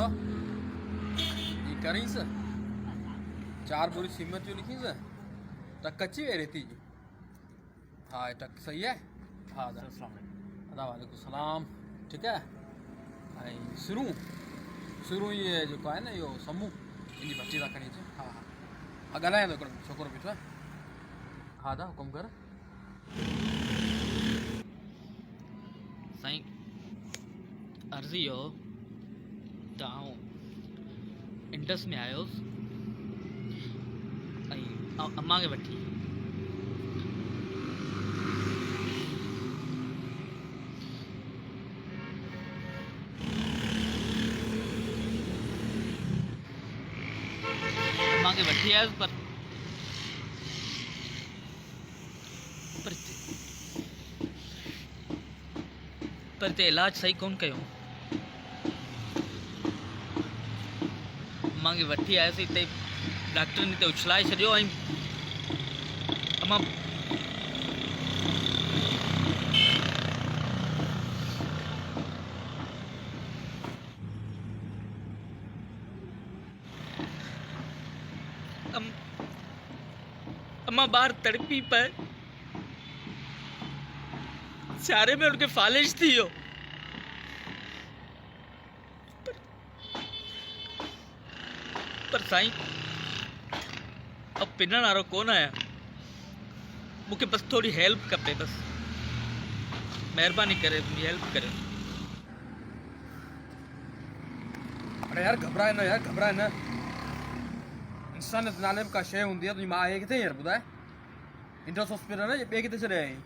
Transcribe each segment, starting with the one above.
तो ये करी से 4 बोरी सीमेंट जो लिखी से टक कच्ची वे रहती जी। हाँ ये टक सही है। हाँ अदा वालेकुम सलाम। ठीक है शुरू शुरू ये जो है ना यो समूह इनकी भट्टी रखनी चाहिए। हाँ हाँ ॻाल्हायां थो हिकिड़ो छोकिरो बीठो आहे। हा दा हुकुम कर साईं। अर्ज़ी हो त आउं इंडस में आयोसि ऐं अम्मा खे वठी आयुसि पर ते इलाज सही कोन कयो। अम्मा खे वठी आयुसि हिते डॉक्टर ने त उछलाए छॾियो ऐं अम्मा अम्मा बाहर तड़पी पर चारे में उनके फालिश थी हो। पर साईं अब पिनण वारो कोन आया। मुझे बस थोड़ी हेल्प खपे बस मेहरबानी करे मुझे हेल्प करे। अरे यार घबराए ना इंसानियत नाले का शइ हूंदी आहे। तुंहिंजी मां आहे किथे यार ॿुधाए। इंडस हॉस्पिटल है ये ॿिए किथे छॾे आई?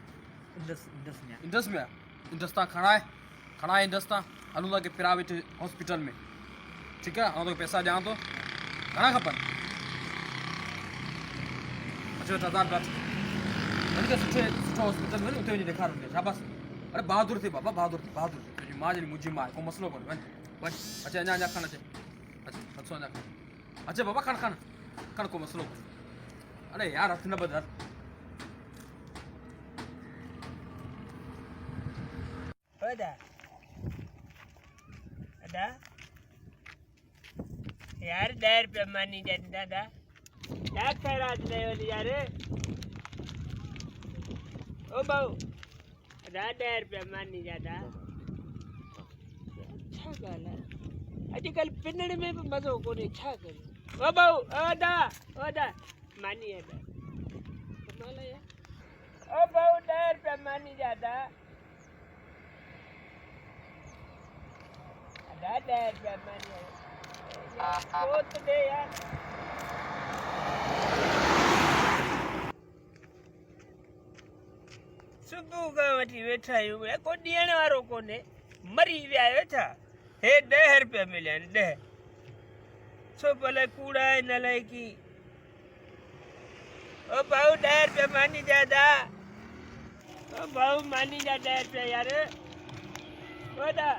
इंडस में इंडस तां खणा आहे इंडस तां हलूं था कि प्राइवेट हॉस्पिटल में। ठीक है तोखे पैसा ॾियां थो घणा खपनि? 50,000 वठ वञी करे सुठो हॉस्पिटल में उते वञी ॾेखारूं शाबाश। अरे बहादुर थी बाबा बहादुर तुंहिंजी मां जहिड़ी मुंहिंजी मां को मसलो कोन्हे। वञ अचे अञा खण अचो अञा खण अचे बाबा खण को मसलो कोन्हे। अरे यार हथ न ॿध यार 10 रुपया मानी जाती दादा क्या खैरात नहीं होती यार। ओ बाबू अदा 10 रुपया मानी जाता अच्छा गाल है। अजकल पिनड़ में भी मजो को नहीं छा करे। ओ बाबू ओदा मानी है कमाल है यार। ओ बाबू 10 रुपया मानी जाता अदा 10 रुपया मानी है तो दे यार। सुबह का वठी वेठा आहियूं को ॾियण वारो कोन्हे मरी विया आहियो छा। हे 10 रुपया मिलिया आहिनि 10 छो भले कूड़ा आहिनि अलाए की। ओ भाऊ 10 रुपया मानी जा ओ भाऊ मानी जा 10 रुपया यार। ओदा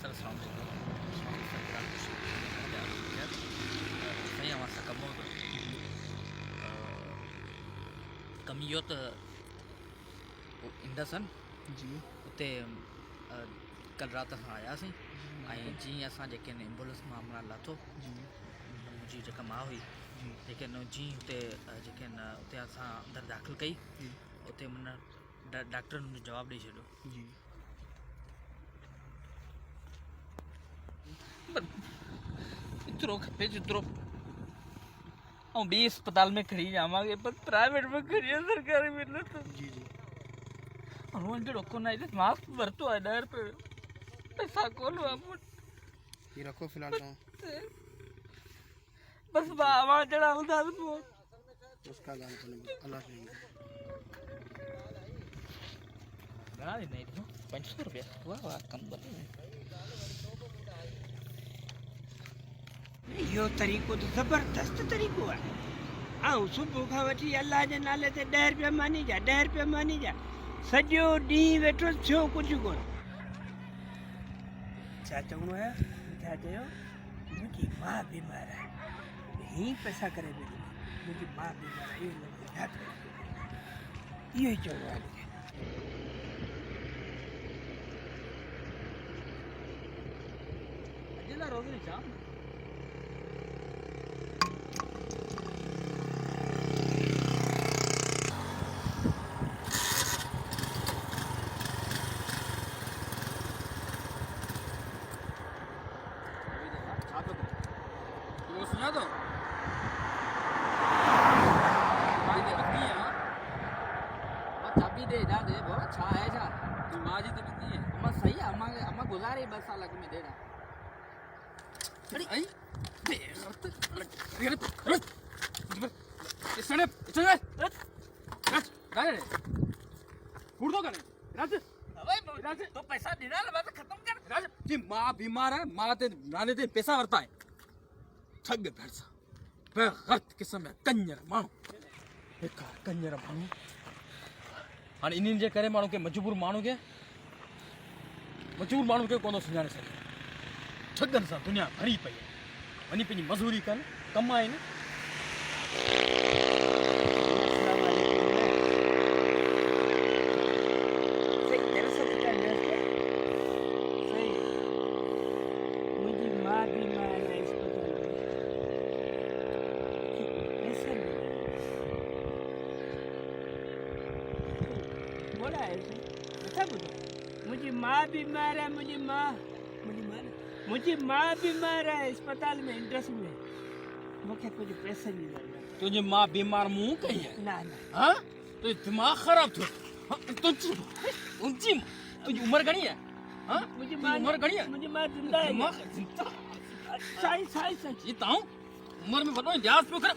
सर अस्सलाम सही हमारे साथ कम इहो त इंडस जी उते कल रात असां आयासीं ऐं जीअं असां जेके एम्बुलेंस मां हमारा लाथो मुंहिंजी जेका माउ हुई लेकिन जीअं हुते जेके उते असां अंदरि दाख़िल कई उते माना डॉक्टर हुनजो जवाबु ॾेई छॾियो जी। एतिरो खपे जेतिरो ऐं ॿी अस्पताल में खणी जावांगे पर प्राइवेट में खणी सरकारी में न तो जी हुन जहिड़ो कोन आहे। मास्क वरितो आहे 10 रुपए पैसा कोन हुआ ये रखो फिलहाल बस बाबा जड़ा हूंदा उसका गान कोन्हे अल्लाह से घणा ॾिना आहिनि 500 रुपया। वाह कम बने यो तरीक़ो तो ज़बरदस्त तरीक़ो है। ऐं सुबुह खां वठी अलाह जे नाले ते 10 रुपया मानी जा 10 रुपया मानी जा सॼो ॾींहुं वेठो थियो कुझु कोन छा चवणो आहे छा चयो मुंहिंजी माउ बीमार आहे हीअं पैसा करे वेठी मुंहिंजी माउ बीमार आहे इहो लफ़्ज़ यादि रखो इहो ई चवणो आहे मूंखे अॼु रोज़ नहीं चाह वो सुना तो भाई दे रखनी है चाबी दे जा दे वो छा है छा तू माँ जी तो कितनी है अम्मा सही है अम्मा गुजारे 2 साल में दे रहा अरे आई दे अरे इसने चले राज राज कूड़ दो कने राज राज तो पैसा देना लगा तो खत्म कर राज जी माँ बीमार है माँ ते नाने ते पैसा वरता है ठग भरसा बेगर्त किस्म है कंजर माण्हू बेकार कंजर माण्हू हाणे इन्हनि जे करे माण्हू खे मजबूर माण्हू खे कोन थो सुञाणे सघे ठगनि सां दुनिया भरी पई आहे वञी पंहिंजी मज़दूरी कनि कमाइनि मुंहिंजी माउ बीमार आहे अस्पताल में पैसा बोला है नथा ॿुधो मुंहिंजी माउ बीमार आहे मुंहिंजी माउ बीमार आहे अस्पताल में इंडस में मूंखे कुझु पैसनि जी ज़रूरत आहे तुंहिंजी मां बीमार मूं कई आहे न न हाँ तुंहिंजो दिमाग़ ख़राब थियो तुंहिंजी तुंहिंजी उमिरि घणी आहे हाँ मुंहिंजी उमिरि घणी आहे मुंहिंजी माउ ज़िंदा आहे दिमाग़ ज़िंदा साईं साईं साईं ये ताऊं उमिरि में वॾो लिहाज़ पियो करे